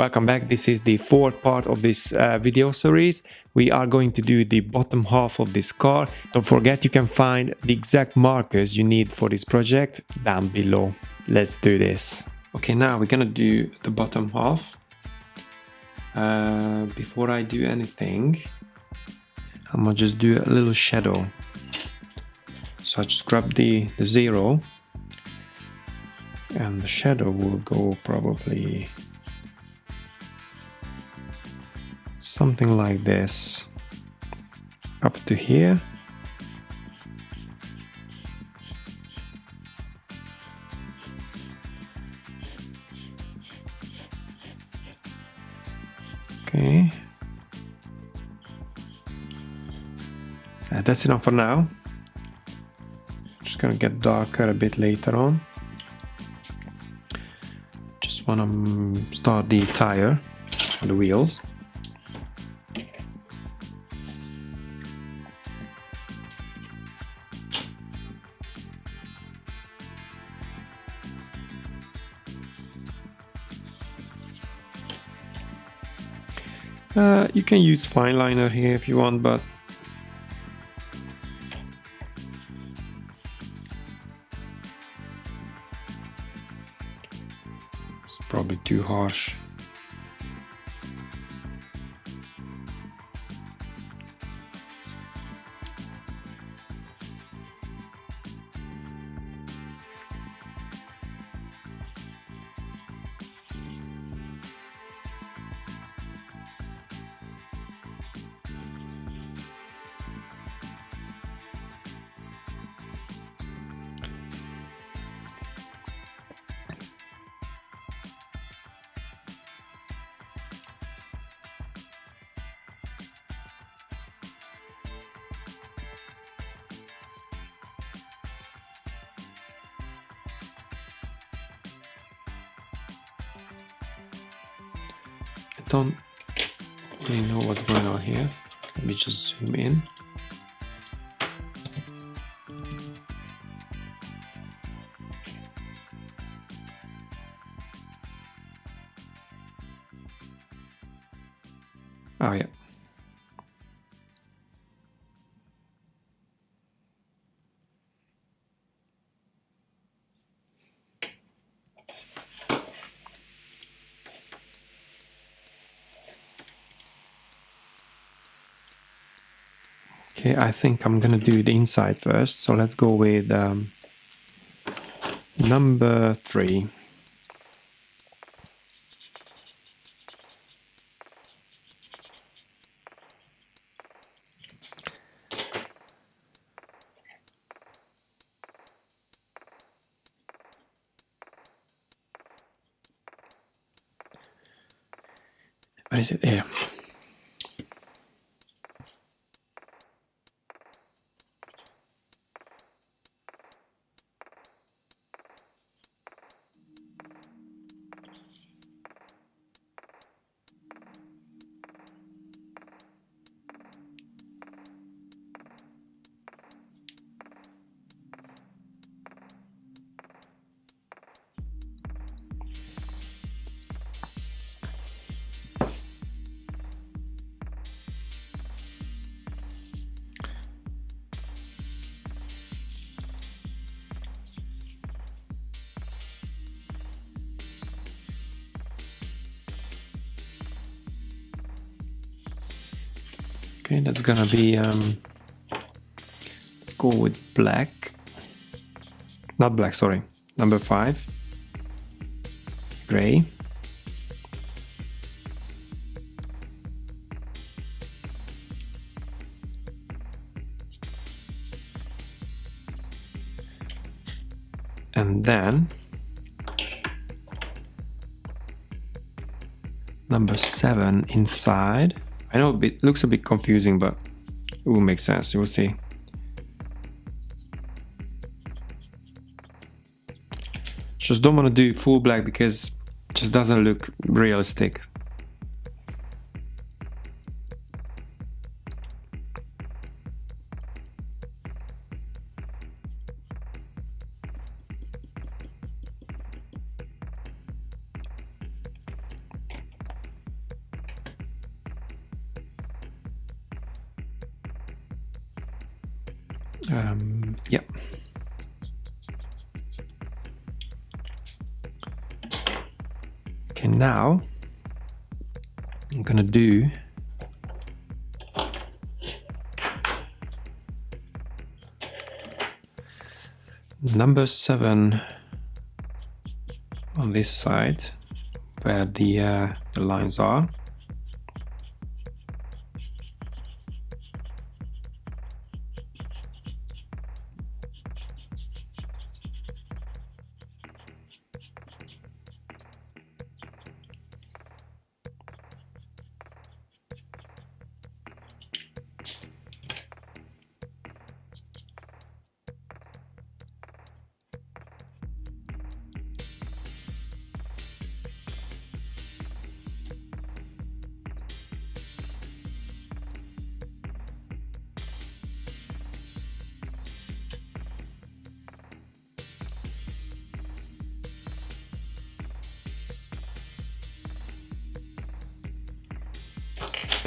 Welcome back. This is the fourth part of this video series. We are going to do the bottom half of this car. Don't forget, you can find the exact markers you need for this project down below. Let's do this. Okay, now we're gonna do the bottom half. Before I do anything, I'm gonna just do a little shadow. So I just grab the 0 and the shadow will go probably something like this up to here. Okay, that's enough for now. Just gonna get darker a bit later on. Just wanna start the tire, the wheels. You can use fine liner here if you want, but it's probably too harsh. I don't really know what's going on here. Let me just zoom in. Oh yeah. Okay, I think I'm gonna do the inside first, so let's go with number 3. What is it there? Okay, that's gonna be let's go with black. Not black, sorry. Number 5. Gray. And then number 7 inside. I know it looks a bit confusing, but it will make sense. You will see. Just don't want to do full black because it just doesn't look realistic. Yep. Okay, now I'm gonna do number 7 on this side where the lines are.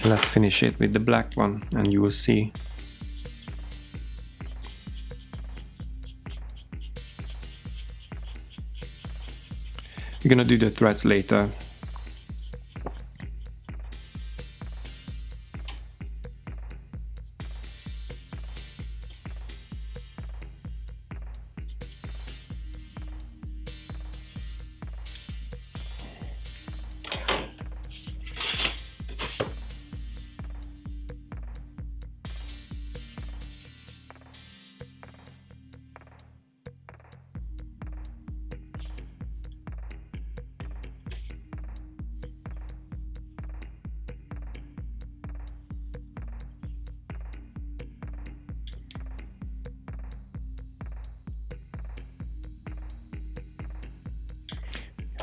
Let's finish it with the black one and you will see. We're gonna do the threads later.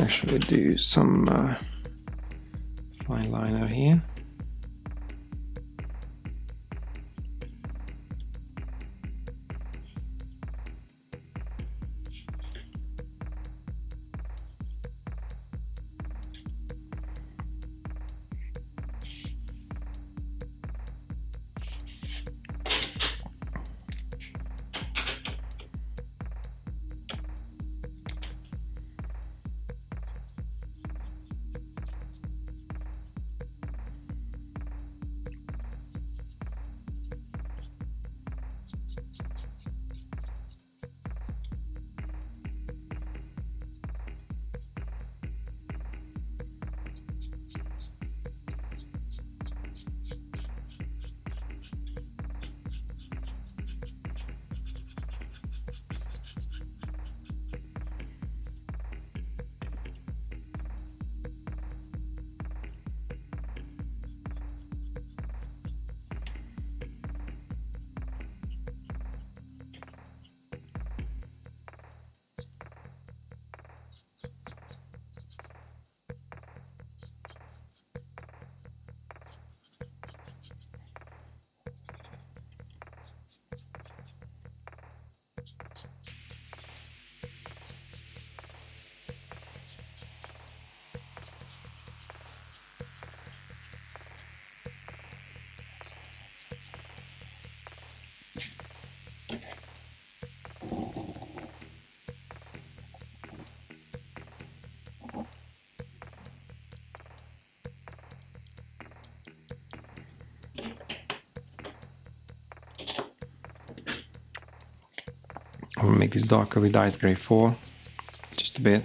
Actually do some fine liner here. I will make this darker with ice gray 4, just a bit.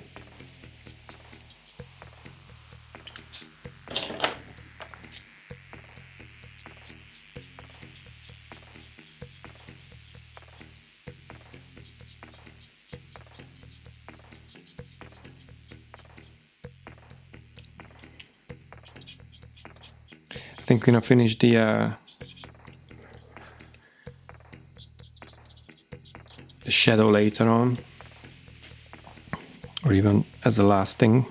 I think we're gonna finish the shadow later on, or even as a last thing.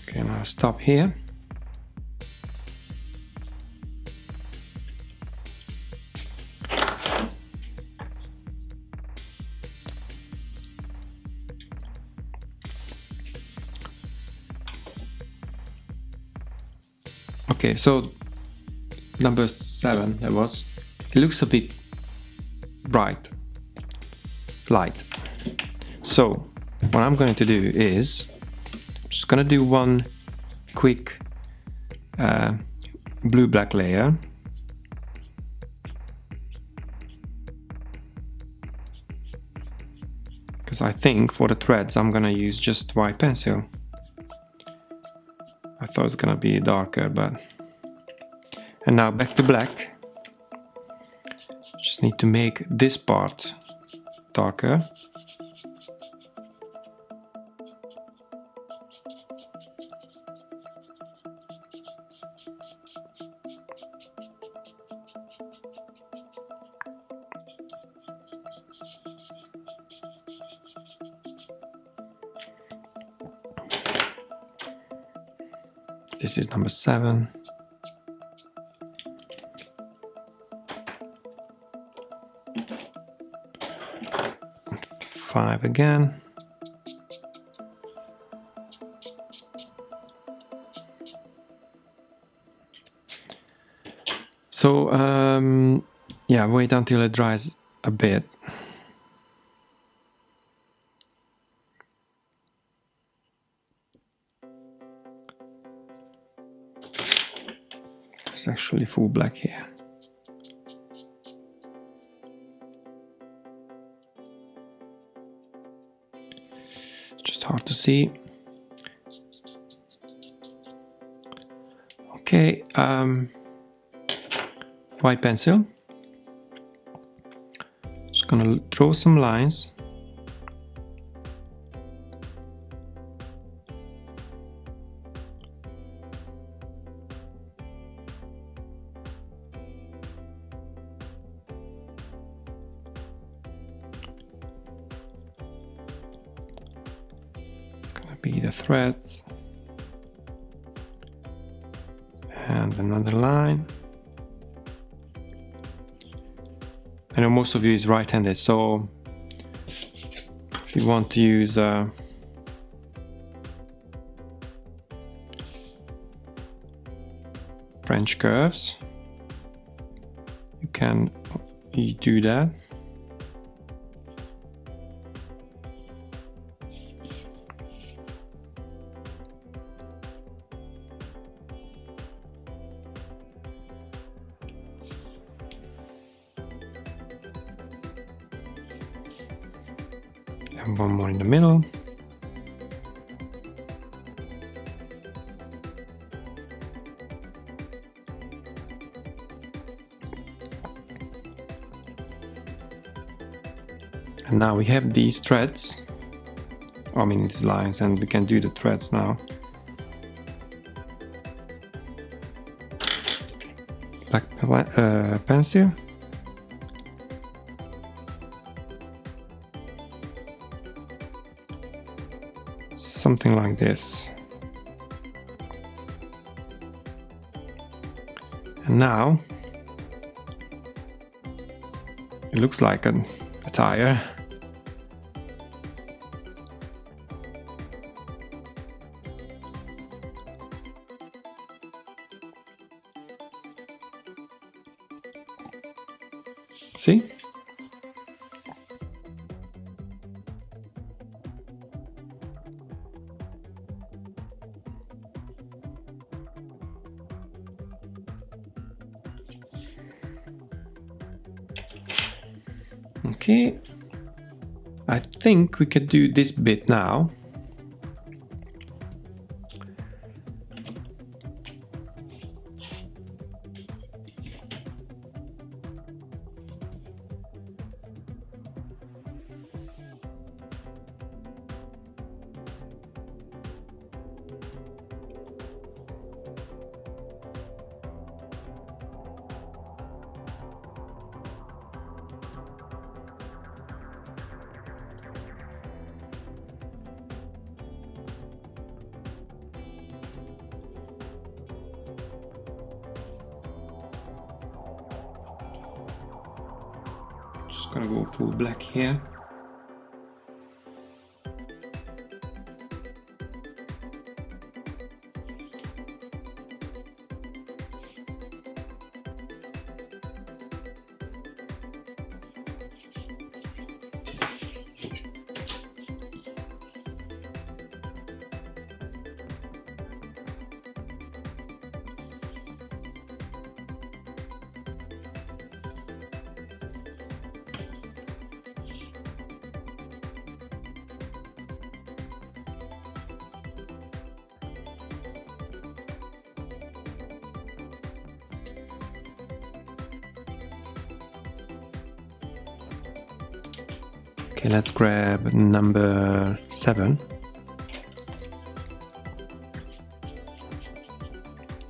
Okay, now stop here. Okay, so number 7, that was, it looks a bit bright, light. So what I'm going to do is, I'm just going to do one quick blue-black layer. Because I think for the threads I'm going to use just white pencil. I thought it's going to be darker, but... And now back to black. Just need to make this part darker. This is number 7. And 5 again. So yeah, wait until it dries a bit. It's actually full black here. Just hard to see. Okay, white pencil. Just gonna draw some lines. Be the threads and another line. I know most of you is right-handed, so if you want to use French curves, you do that. And one more in the middle. And now we have these threads, I mean these lines, and we can do the threads now. Black pencil. Something like this. And now it looks like a tire. See? Okay, I think we could do this bit now. just gonna go full black here. Okay, let's grab number 7.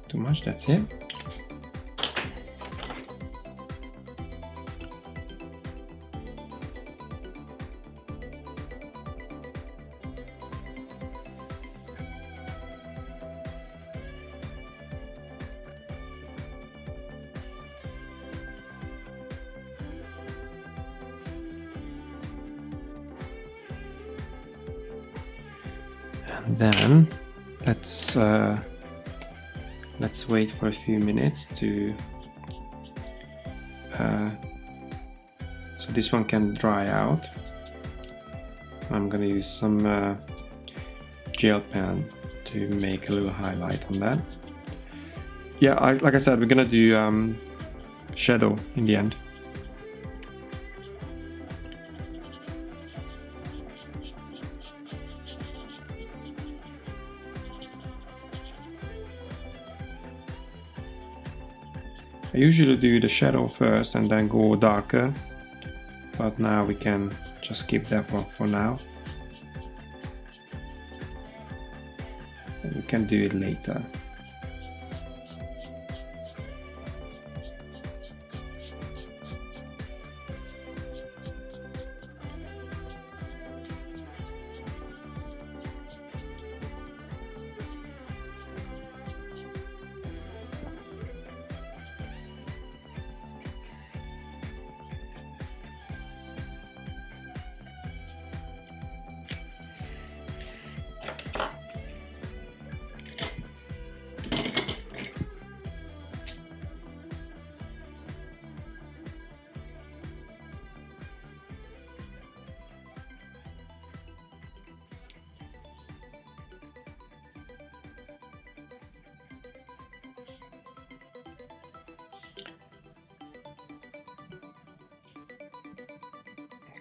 Too much, that's it. And then let's wait for a few minutes to so this one can dry out. I'm gonna use some gel pen to make a little highlight on that. Yeah, like I said, we're gonna do shadow in the end. I usually do the shadow first and then go darker, but now we can just skip that one for now. We can do it later.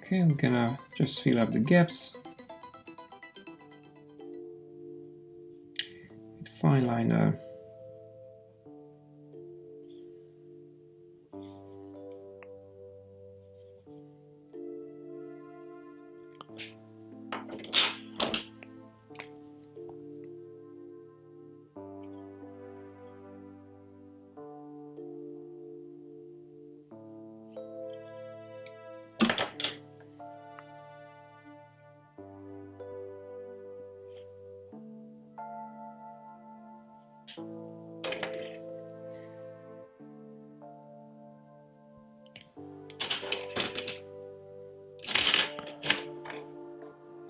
Okay, I'm gonna just fill up the gaps with fine liner.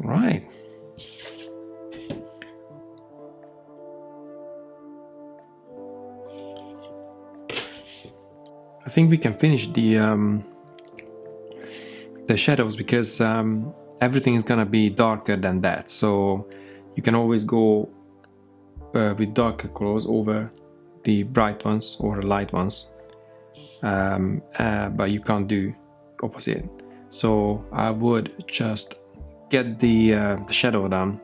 Right. I think we can finish the shadows because everything is gonna be darker than that. So you can always go with darker colors over the bright ones or light ones, but you can't do opposite. So I would just get the shadow done,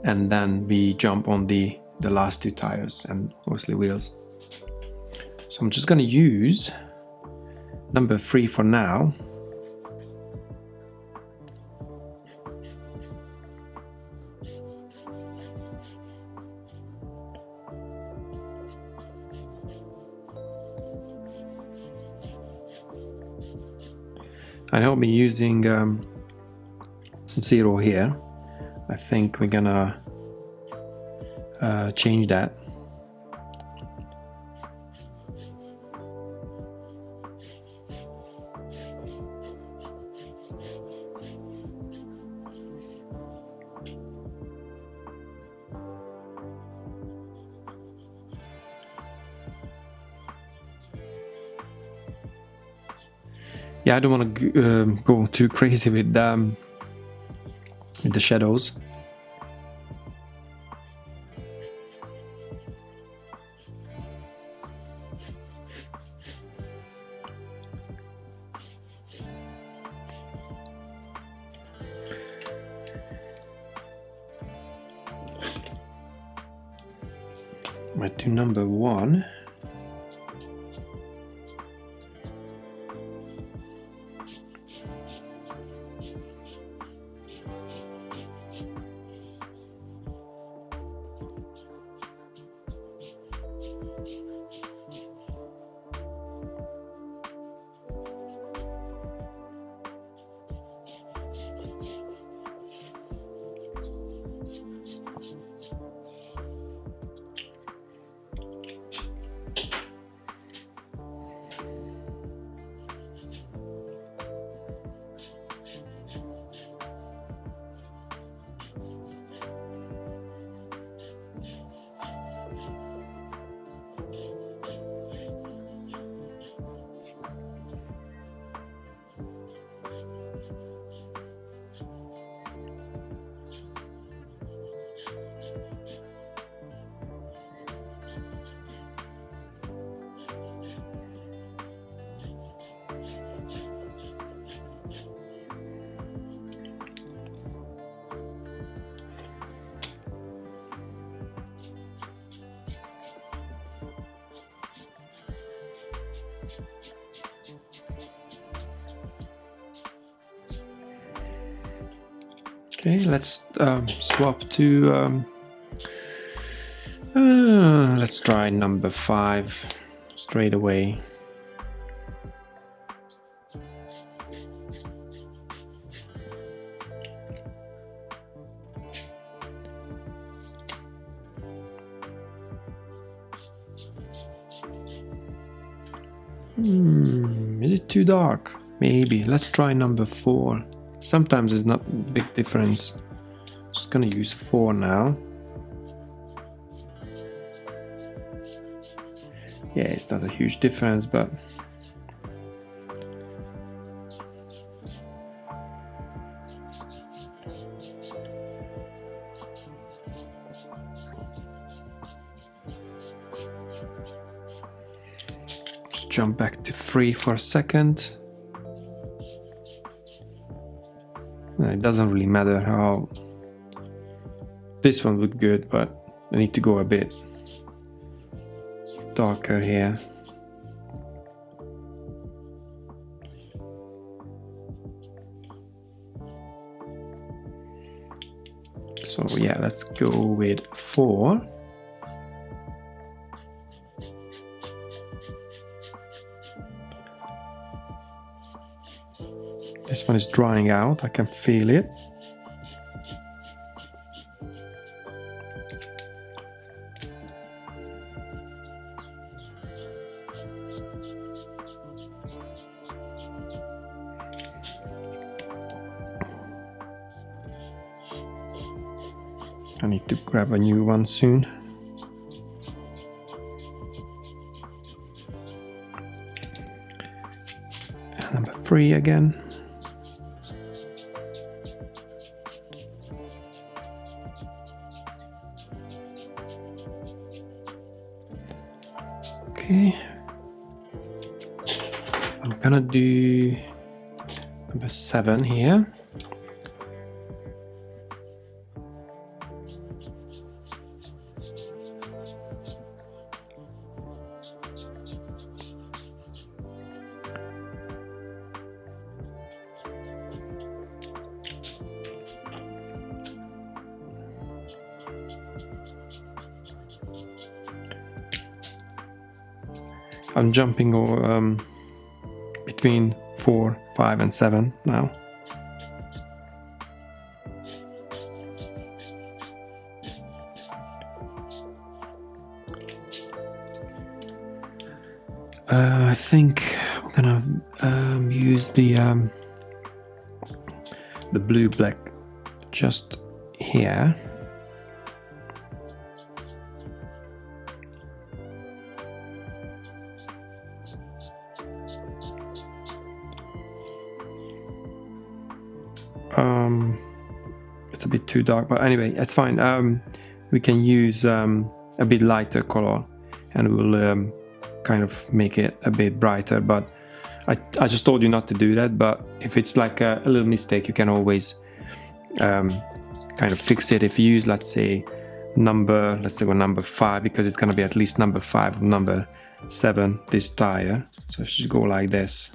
and then we jump on the last 2 tires and mostly wheels. So I'm just gonna use number 3 for now. And I'll be using 0 here. I think we're gonna change that. Yeah, I don't want to go too crazy with the shadows. Might do number 1. Okay, let's swap to let's try number 5 straight away. Is it too dark? Maybe. Let's try number 4. Sometimes there's not a big difference. Just gonna use 4 now. Yeah, it's not a huge difference, but just jump back to 3 for a second. It doesn't really matter how this one would good, but I need to go a bit darker here. So yeah, let's go with 4. This one is drying out, I can feel it. I need to grab a new one soon. Number 3 again. Okay, I'm gonna do number 7 here. I'm jumping between 4, 5 and 7 now. I think I'm gonna use the blue black just here. It's a bit too dark, but anyway, it's fine. We can use a bit lighter color, and we'll kind of make it a bit brighter. But I just told you not to do that. But if it's like a little mistake, you can always kind of fix it. If you use, let's say number 5, because it's gonna be at least number 5 or number 7, this tire. So if you go like this,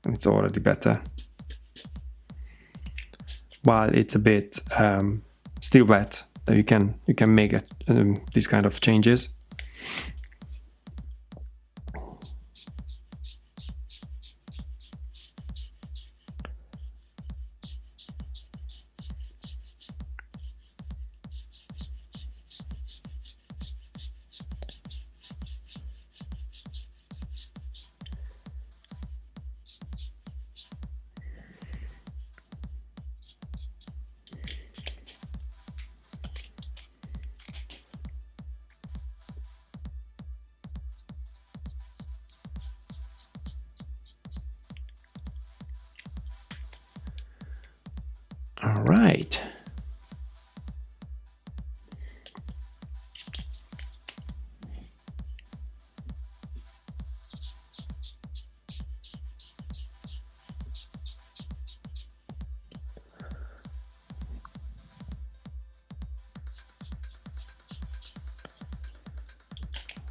and it's already better. While it's a bit still wet, that you can make it, these kind of changes. All right.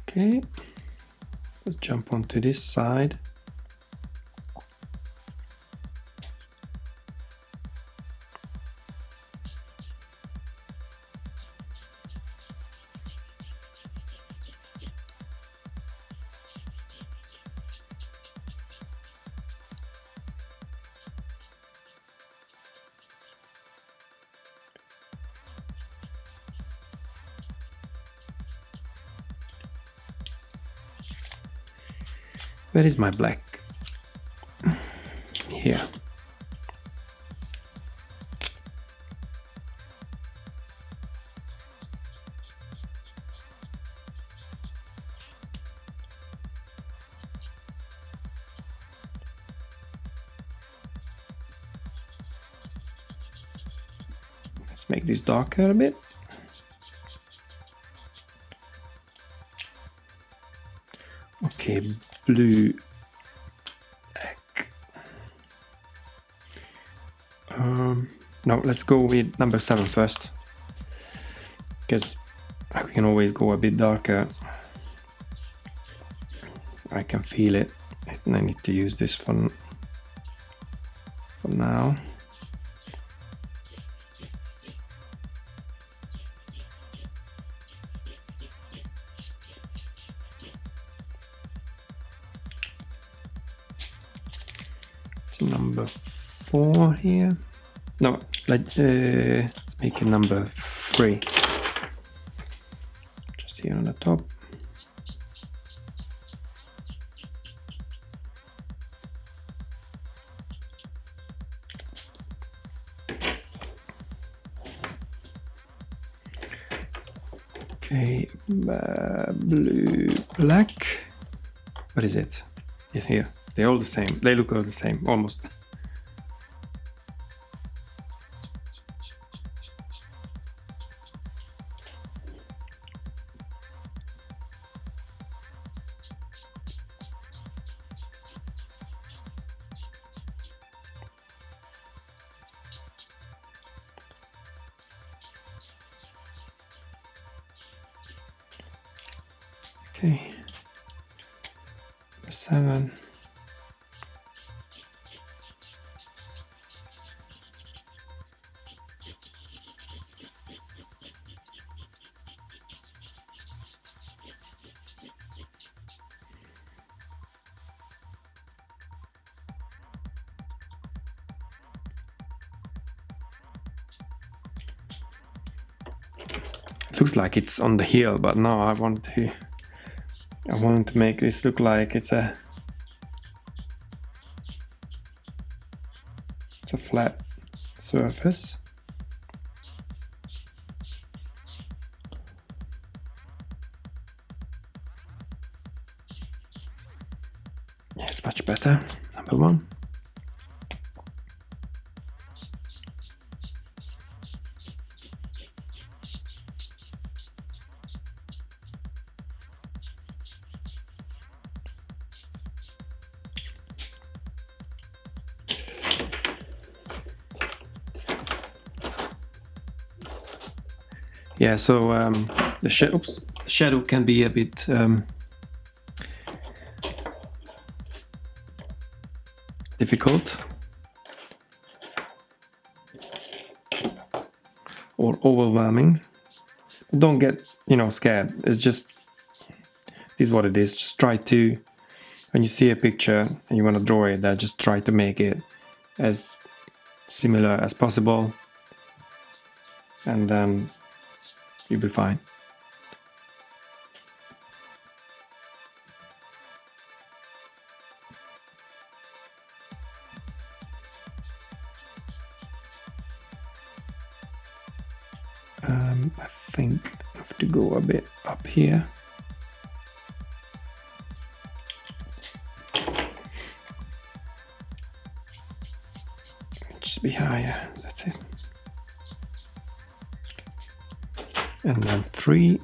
Okay, let's jump onto this side. Where is my black? Here. Let's make this darker a bit. Okay, blue. No, let's go with number 7 first, because we can always go a bit darker. I can feel it, and I need to use this for now. Number 4 here. No, let's make it number 3. Just here on the top. Okay, blue, black. What is it? It's here. They're all the same. They look all the same, almost. Okay. 7. Looks like it's on the hill, but no, I want to make this look like it's a flat surface. Yeah, it's much better. Number 1. Yeah, so the shadow can be a bit difficult or overwhelming. Don't get, scared. It's just, this is what it is. Just try to, when you see a picture and you want to draw it, just try to make it as similar as possible, and then you'll be fine. I think I have to go a bit up here. Just be higher, that's it. And then 3.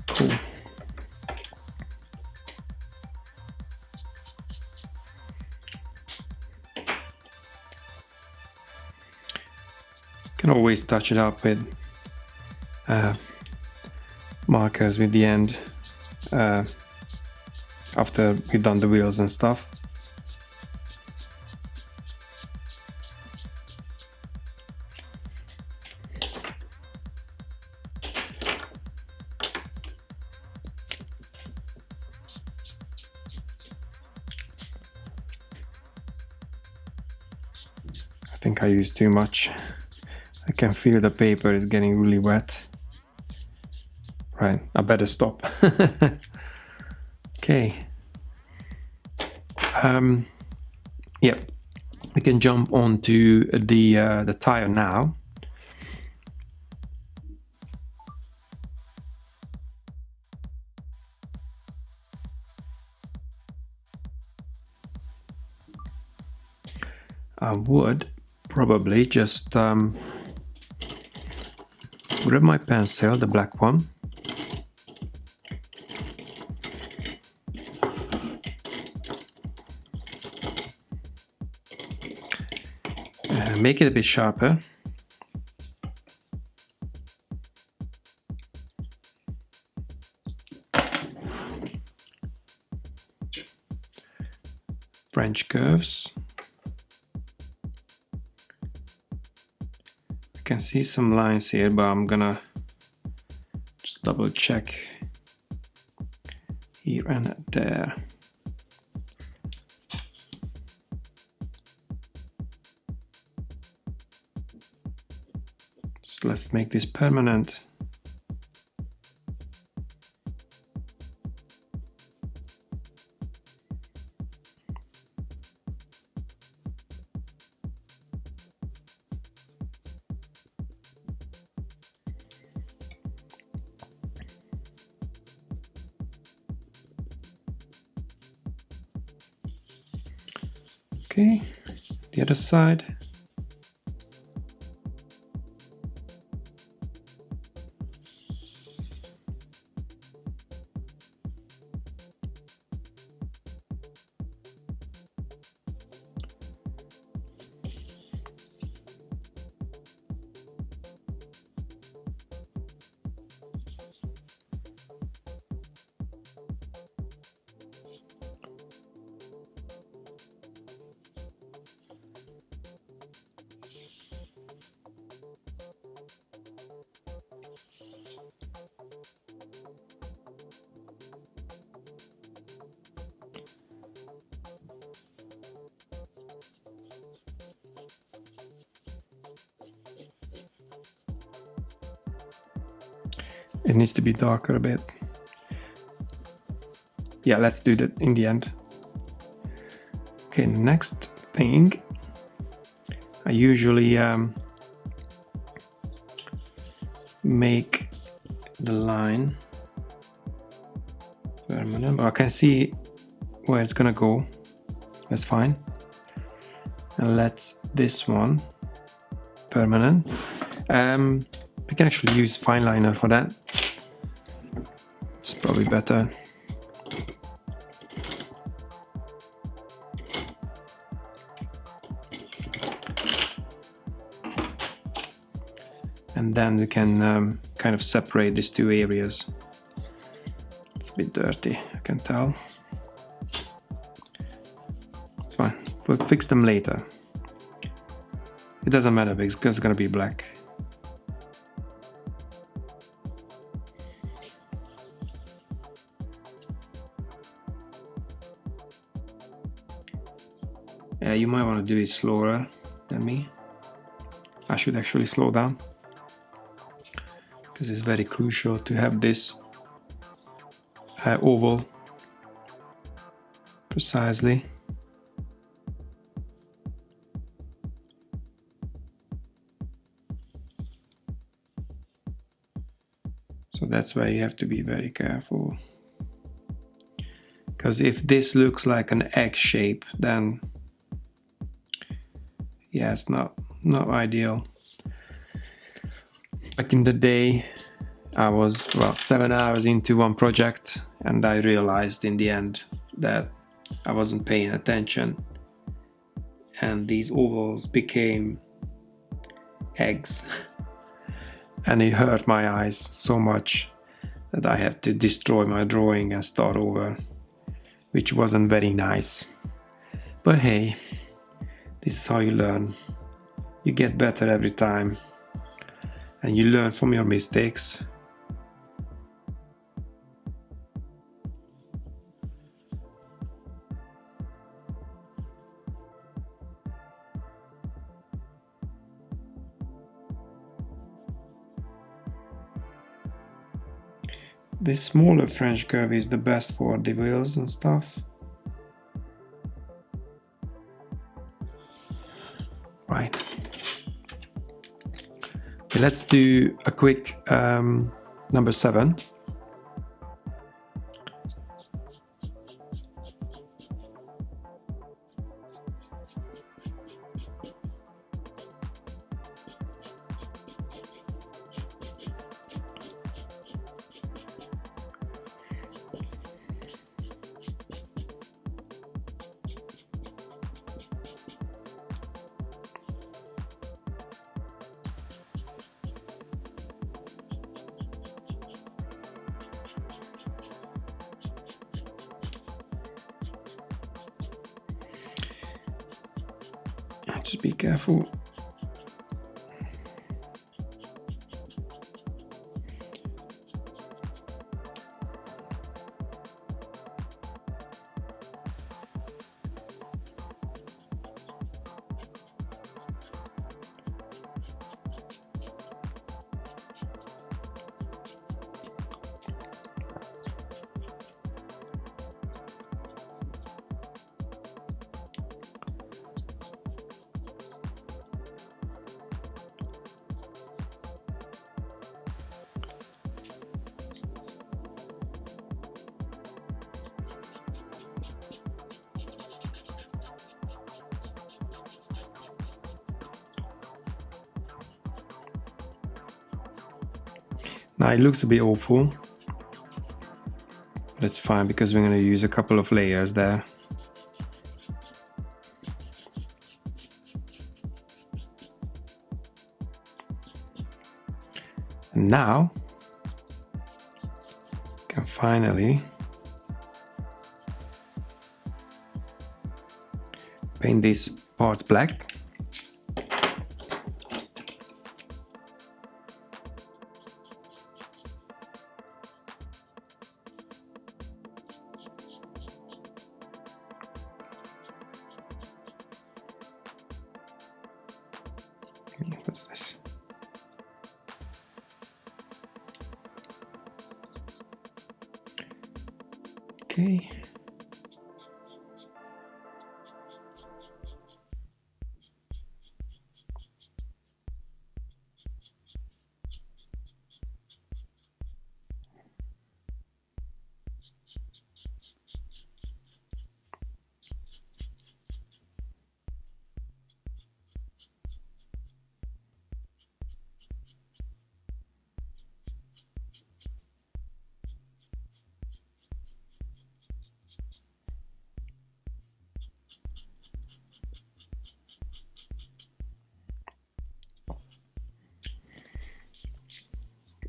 Cool. Can always touch it up with markers with the end after we've done the wheels and stuff. I think I used too much. I can feel the paper is getting really wet. Right, I better stop. Okay. Yeah, we can jump onto the tire now. I would probably just grab my pencil, the black one. Make it a bit sharper. French curves. I can see some lines here, but I'm gonna just double check here and there. So let's make this permanent. Okay, the other side. It needs to be darker a bit. Yeah, let's do that in the end. Okay, next thing. I usually make the line permanent. I can see where it's gonna go. That's fine. And let's this one permanent. We can actually use fine liner for that. It's probably better. and then we can kind of separate these two areas. It's a bit dirty, I can tell. It's fine, we'll fix them later. It doesn't matter because it's gonna be black. Yeah, you might want to do it slower than me. I should actually slow down because it's very crucial to have this oval precisely. So that's why you have to be very careful, because if this looks like an egg shape, then yeah, it's not ideal. Back in the day, I was 7 hours into one project, and I realized in the end that I wasn't paying attention, and these ovals became eggs. And it hurt my eyes so much that I had to destroy my drawing and start over, which wasn't very nice. But hey, this is how you learn. You get better every time, and you learn from your mistakes. This smaller French curve is the best for the wheels and stuff. Right. Okay, let's do a quick number 7. Just be careful. Now it looks a bit awful, but it's fine because we're going to use a couple of layers there. And now we can finally paint these parts black. What's this? Okay.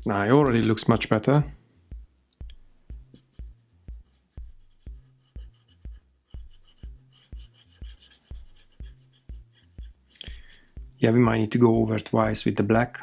Now it already looks much better. Yeah, we might need to go over twice with the black.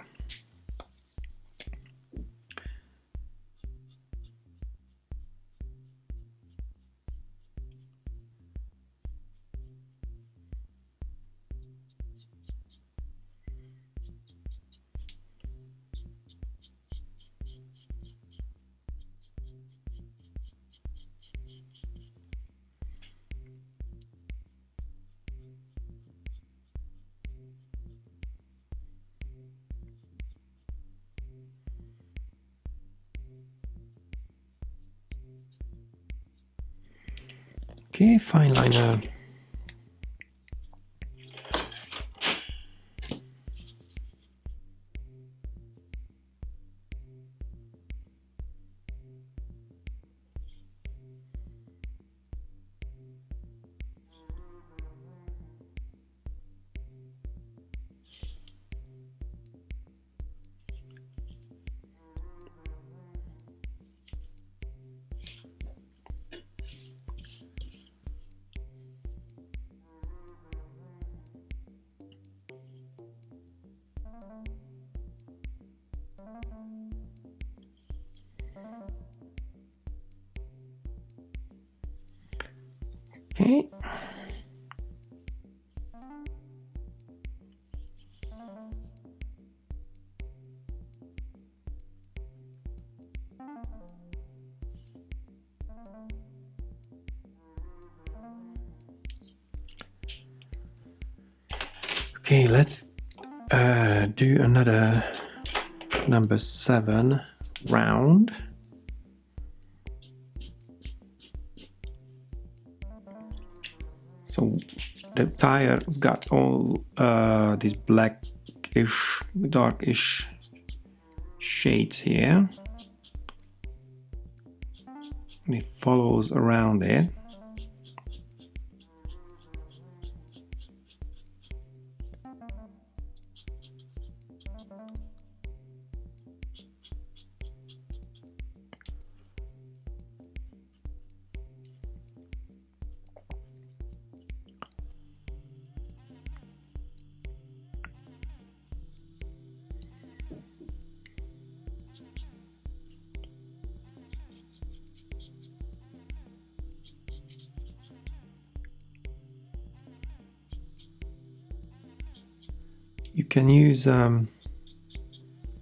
Okay, fine liner. Okay. Okay, let's do another number 7 round. So the tire's got all these blackish, darkish shades here, and it follows around it. You can use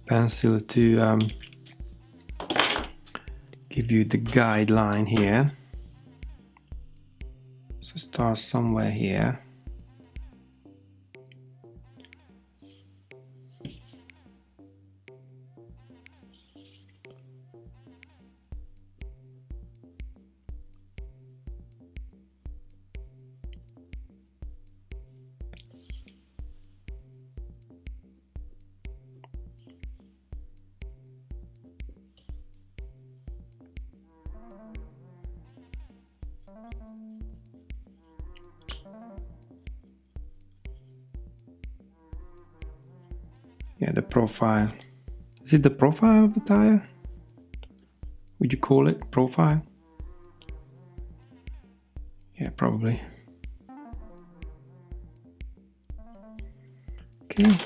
pencil to give you the guideline here. So start somewhere here. Yeah, the profile. Is it the profile of the tire? Would you call it profile? Yeah, probably. Okay.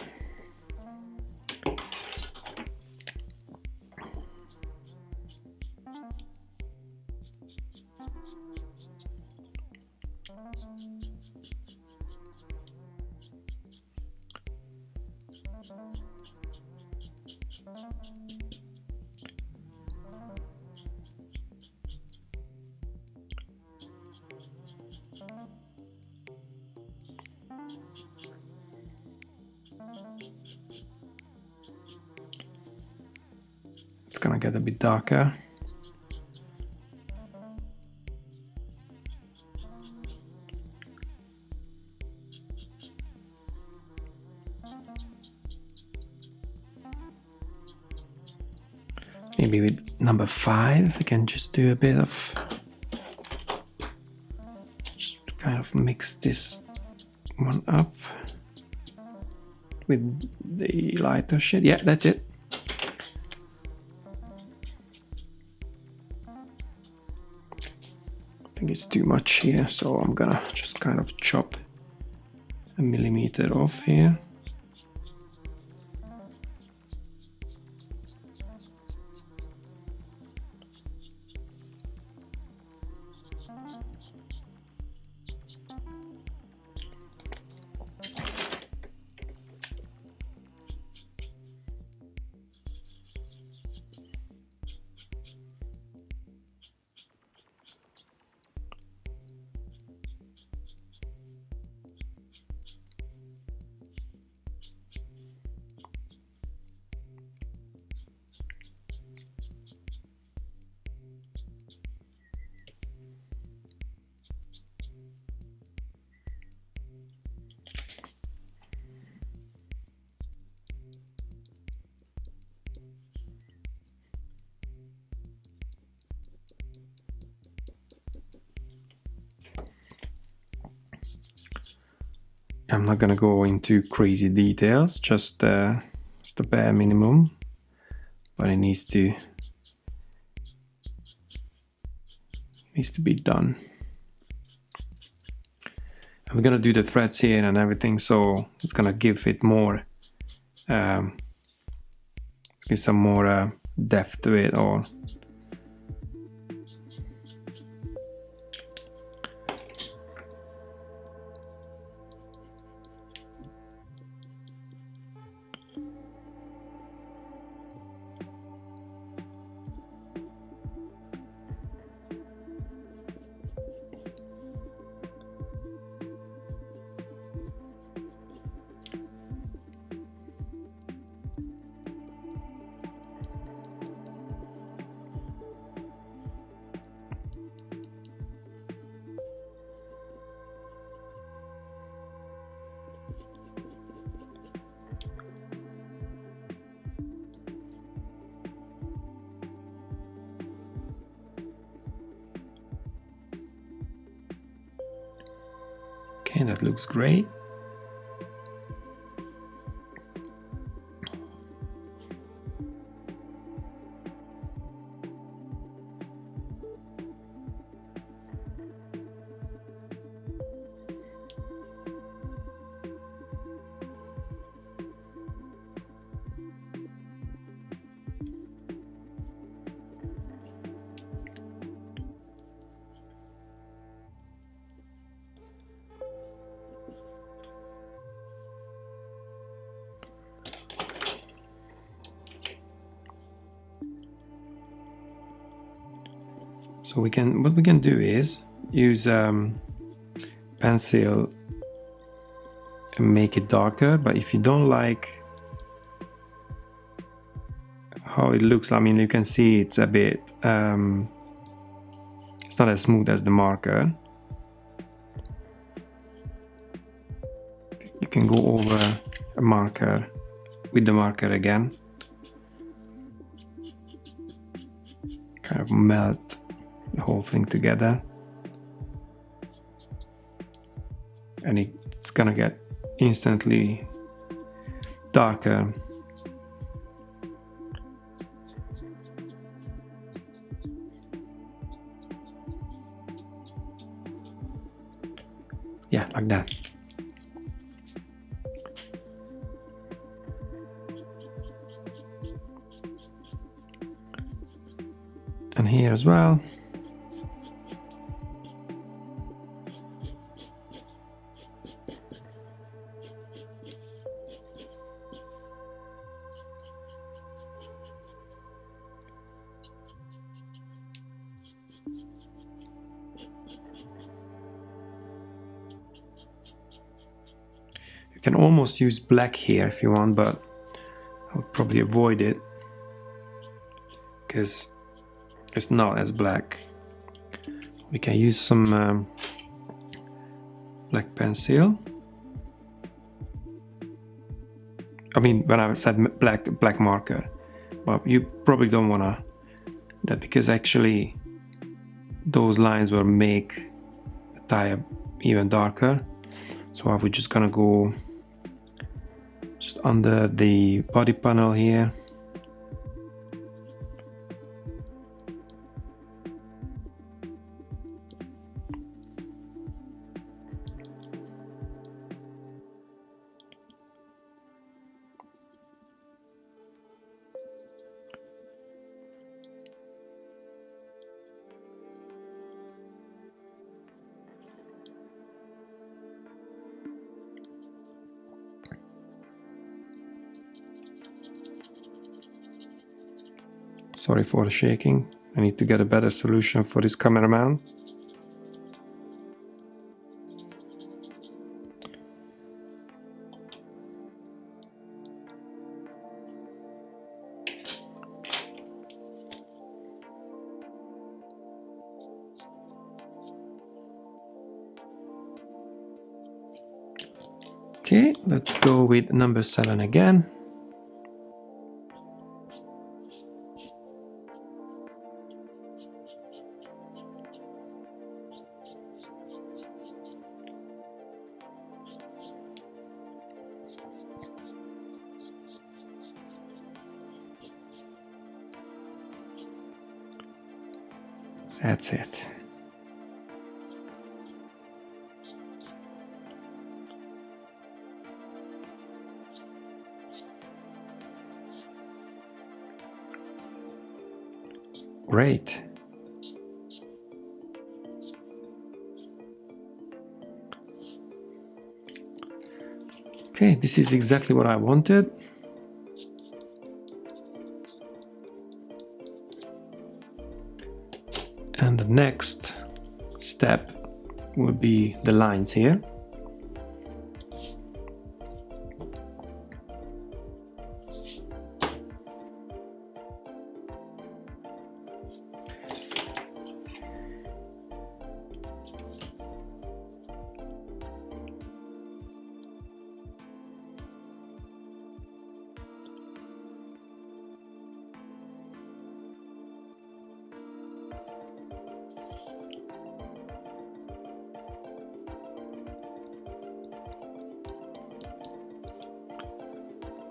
It's gonna get a bit darker. Maybe with number 5 we can just do a bit of, just kind of mix this one up with the lighter shade. Yeah, that's it. think it's too much here, so I'm gonna just kind of chop a millimeter off here. I'm not gonna go into crazy details, just the bare minimum, but it needs to be done. And we're gonna do the threads here and everything, so it's gonna give it more, give some more depth to it, or okay, that looks great. So what we can do is use pencil and make it darker, but if you don't like how it looks, I mean, you can see it's a bit it's not as smooth as the marker. You can go over a marker with the marker again, kind of melt the whole thing together, and it's gonna get instantly darker. Yeah, like that. And here as well. You can almost use black here if you want, but I would probably avoid it because it's not as black. We can use some black pencil. I mean, when I said black marker, but you probably don't wanna that, because actually those lines will make the tire even darker. So I was just gonna go just under the body panel here. Sorry for the shaking. I need to get a better solution for this cameraman. Okay, let's go with number 7 again. That's it. Great. Okay, this is exactly what I wanted. And the next step will be the lines here.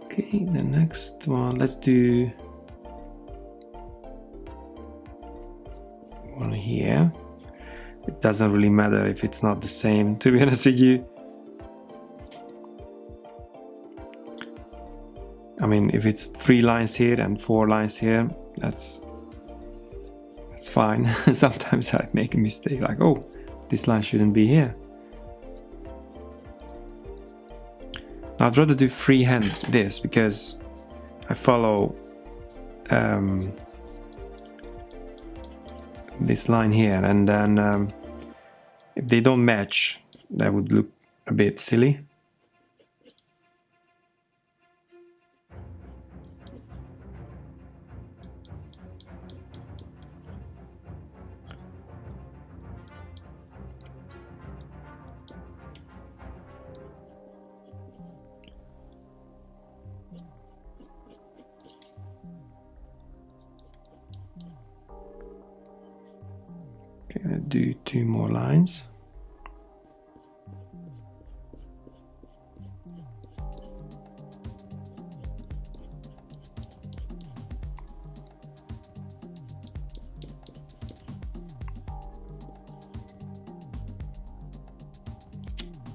Okay, the next one, let's do one here. It doesn't really matter if it's not the same, to be honest with you. I mean, if it's 3 lines here and 4 lines here, that's fine. Sometimes I make a mistake, like, oh, this line shouldn't be here. I'd rather do freehand this because I follow this line here, and then if they don't match, that would look a bit silly. Okay, I'll do 2 more lines.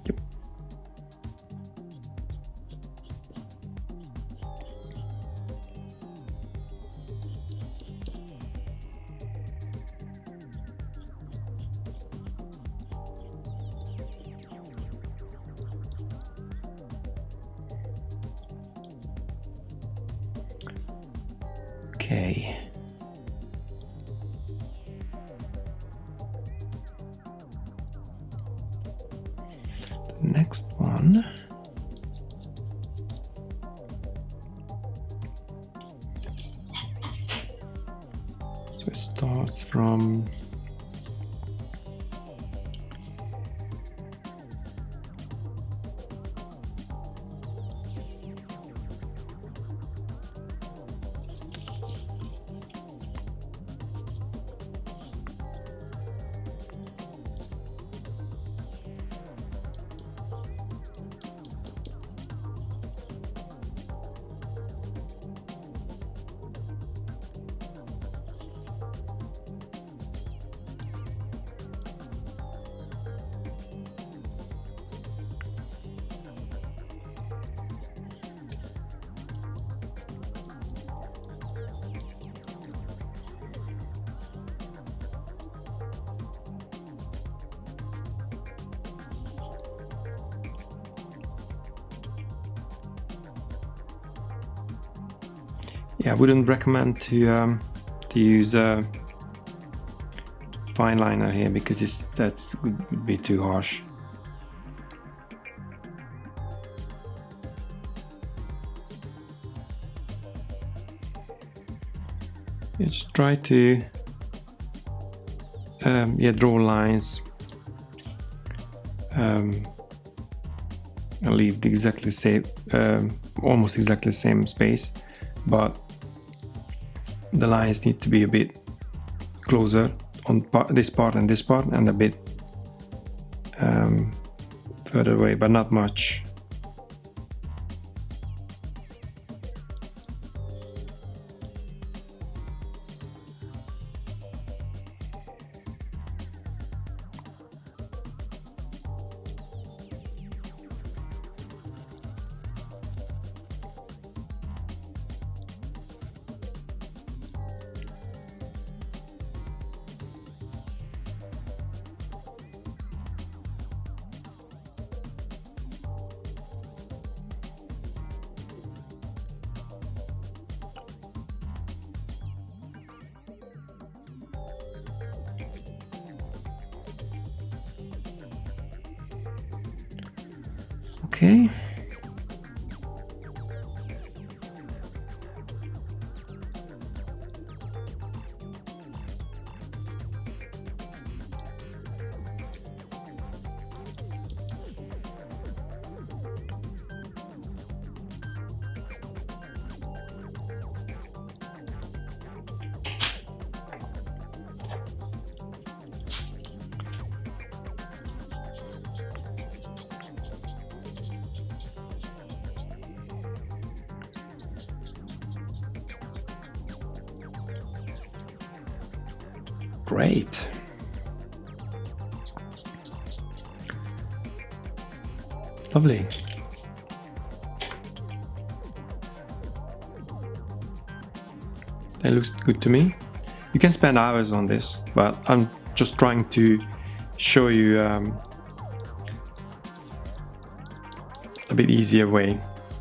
Yep. Okay. The next one. So it starts from yeah, I wouldn't recommend to to use a fine liner here because that's would be too harsh. Just try to draw lines and leave the exactly same, almost exactly the same space, but the lines need to be a bit closer on this part and this part, and a bit further away, but not much. Okay. Great. Lovely. That looks good to me. You can spend hours on this, but I'm just trying to show you a bit easier way,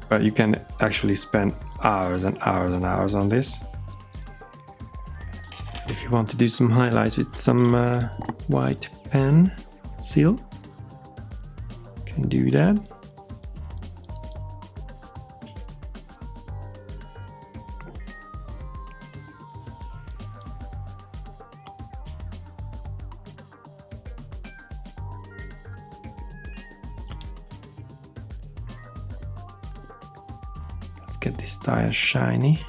but you can actually spend hours and hours and hours on this. If you want to do some highlights with some white pen seal, you can do that. Let's get this tire shiny.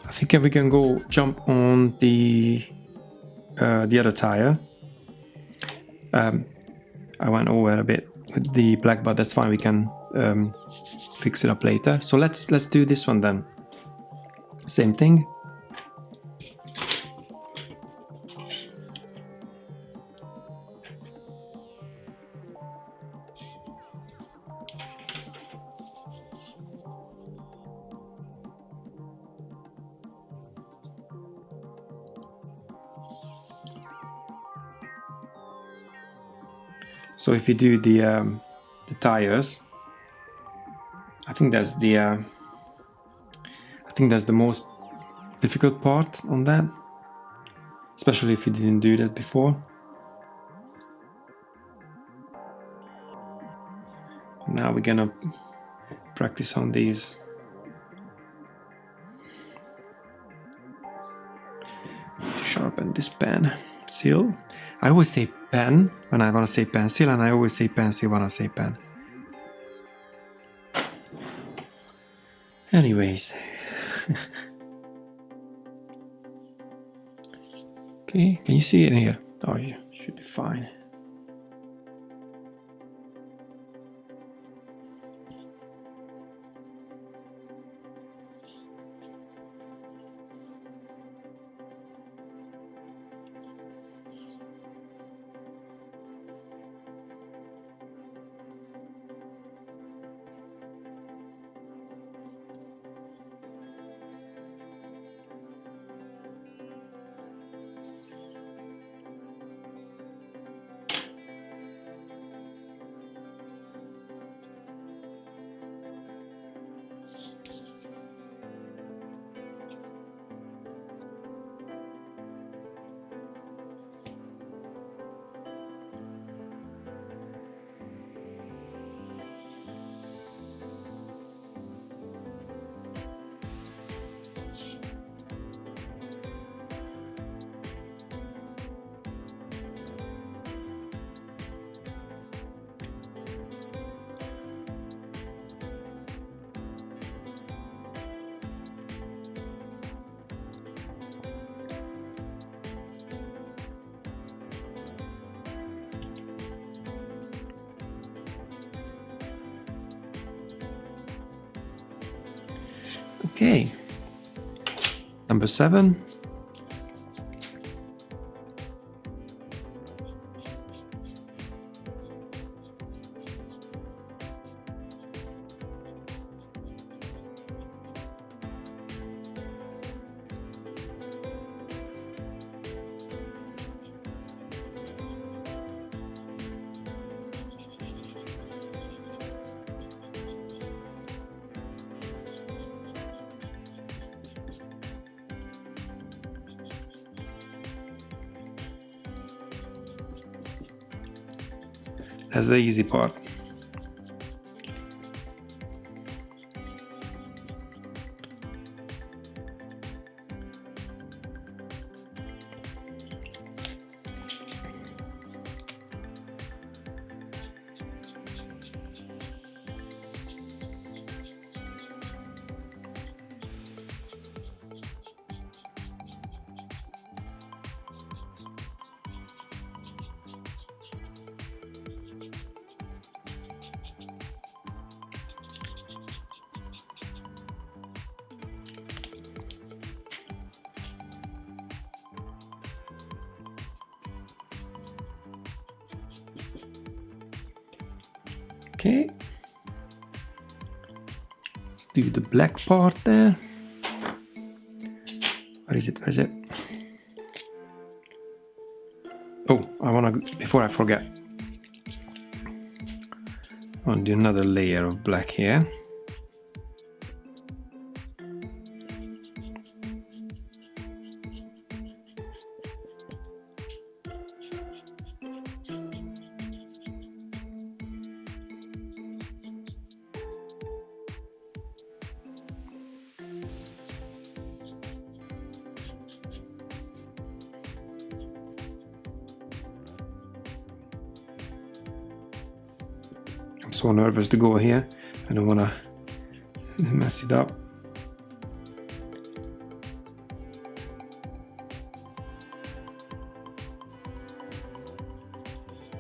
I think we can go jump on the other tire. I went over a bit with the black, but that's fine. We can fix it up later. So let's do this one then. Same thing. So if you do the tires, I think that's the most difficult part on that, especially if you didn't do that before. Now we're gonna practice on these. To sharpen this pen seal. I always say pen when I want to say pencil, and I always say pencil when I say pen. Anyways. Okay, can you see it here? Oh, yeah, should be fine. Okay. Number 7. That's the easy part. Okay, let's do the black part there. Where is it? Where is it? Oh, before I forget, I want to do another layer of black here. I'm so nervous to go here. I don't want to mess it up.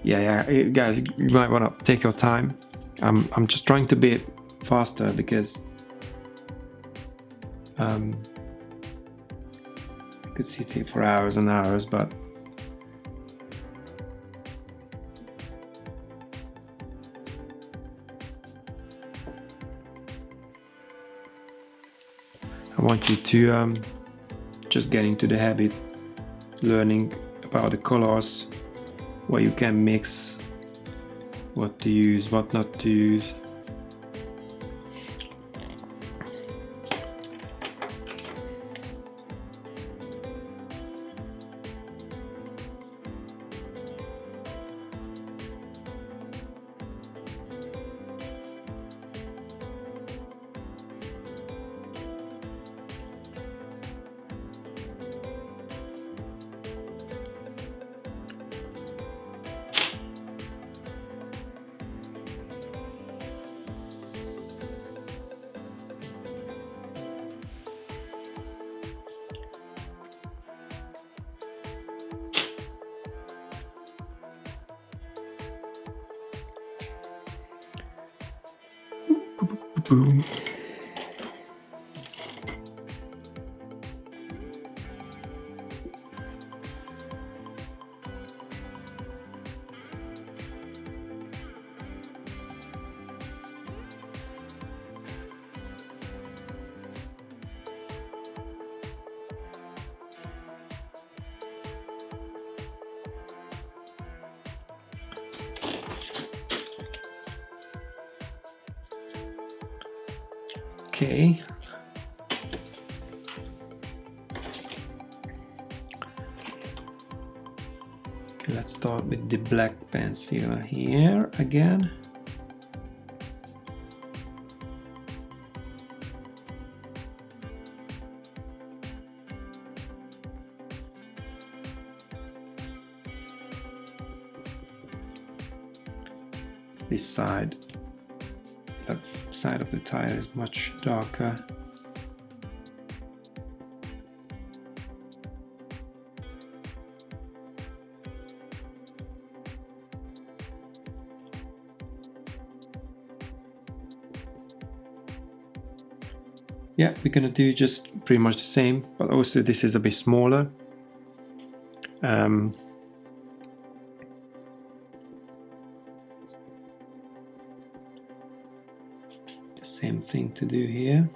Yeah, guys, you might want to take your time. I'm just trying to be faster because I could sit here for hours and hours, but I want you to just get into the habit, learning about the colors, what you can mix, what to use, what not to use. Boom. Okay. Okay, let's start with the black pencil here again. This side, that side of the tire is much darker. Yeah, we're gonna do just pretty much the same, but also this is a bit smaller. The same thing to do here.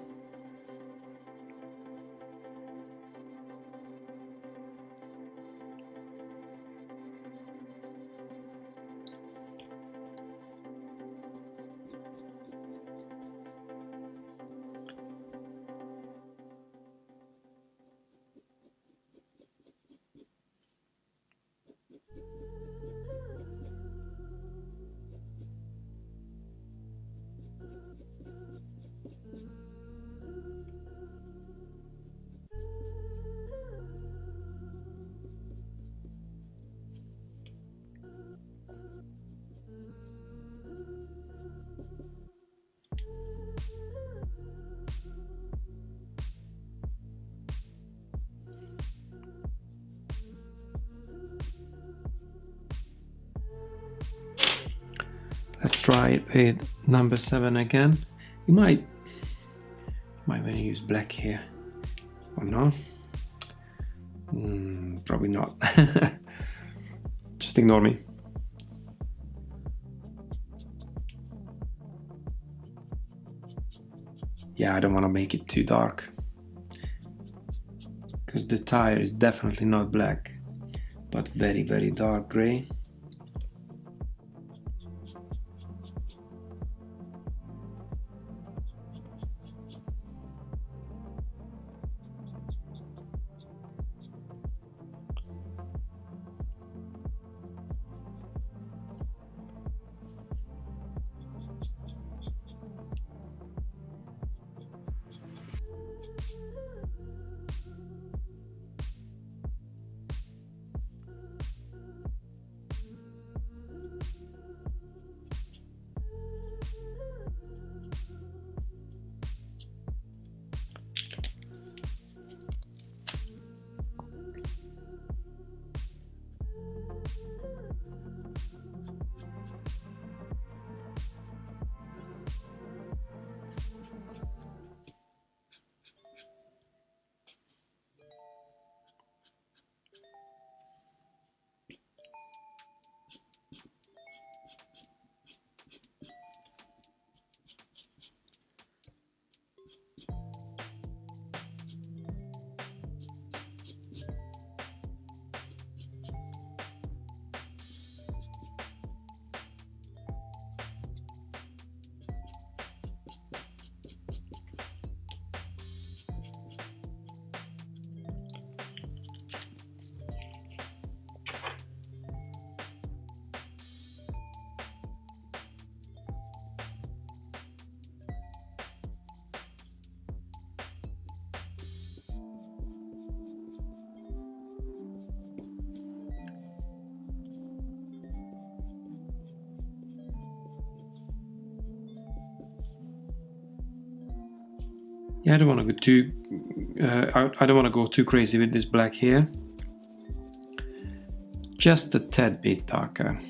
Let's try it with number 7 again. You might want to use black here, or no? Probably not. Just ignore me. Yeah, I don't want to make it too dark, because the tire is definitely not black, but very, very dark gray. Yeah, I don't want to go too. I don't want to go too crazy with this black here. Just a tad bit darker.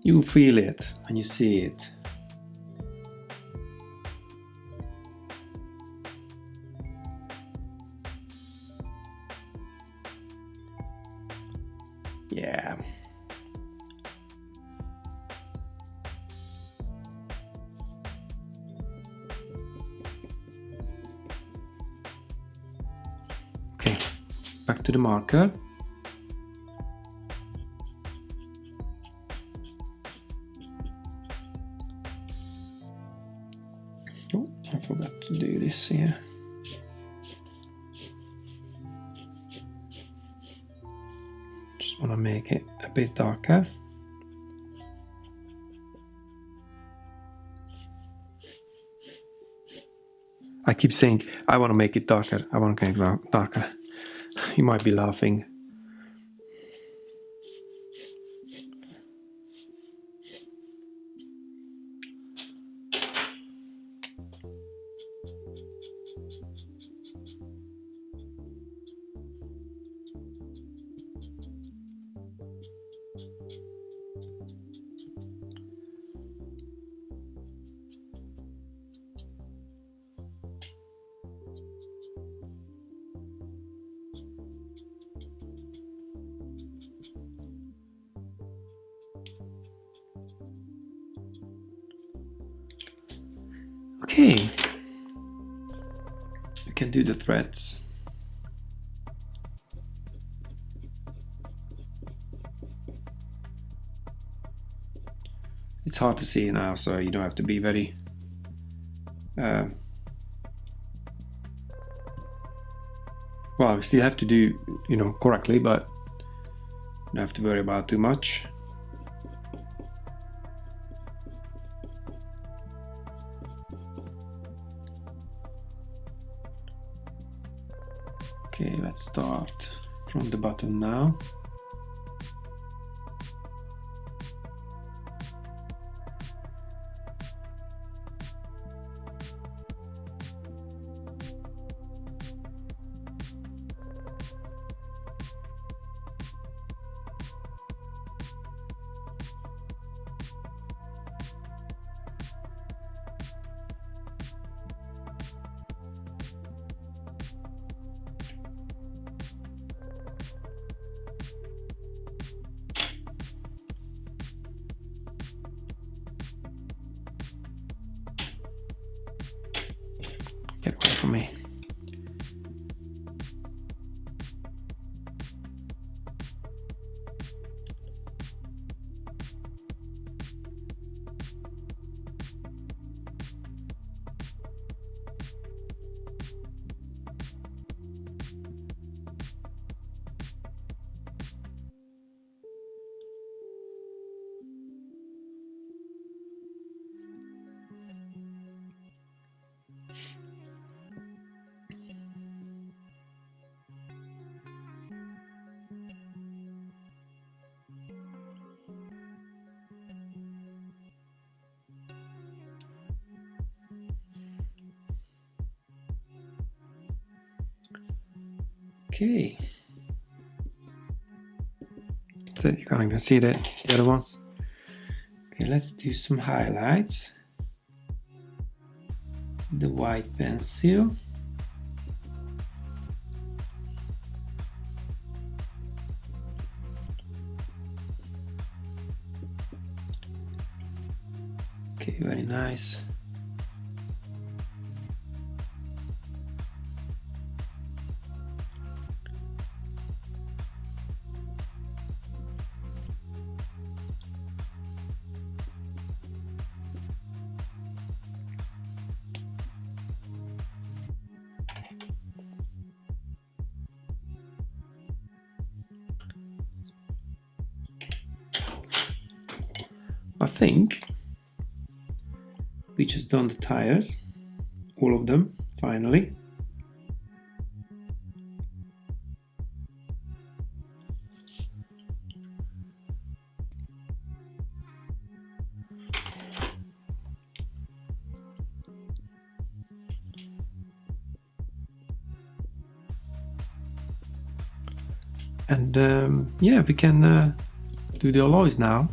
You feel it when you see it. Yeah. Okay, back to the marker. Oh, I forgot to do this here. Just want to make it a bit darker. I keep saying, I want to make it darker. I want to make it darker. You might be laughing. Okay, I can do the threads. It's hard to see now, so you don't have to be very well, we still have to do, you know, correctly, but don't have to worry about too much. Okay, let's start from the bottom now. Get away from me. Okay, so you can't even see the other ones. Okay, let's do some highlights. The white pencil. Okay, very nice. I think we just done the tires, all of them, finally. And yeah, we can do the alloys now.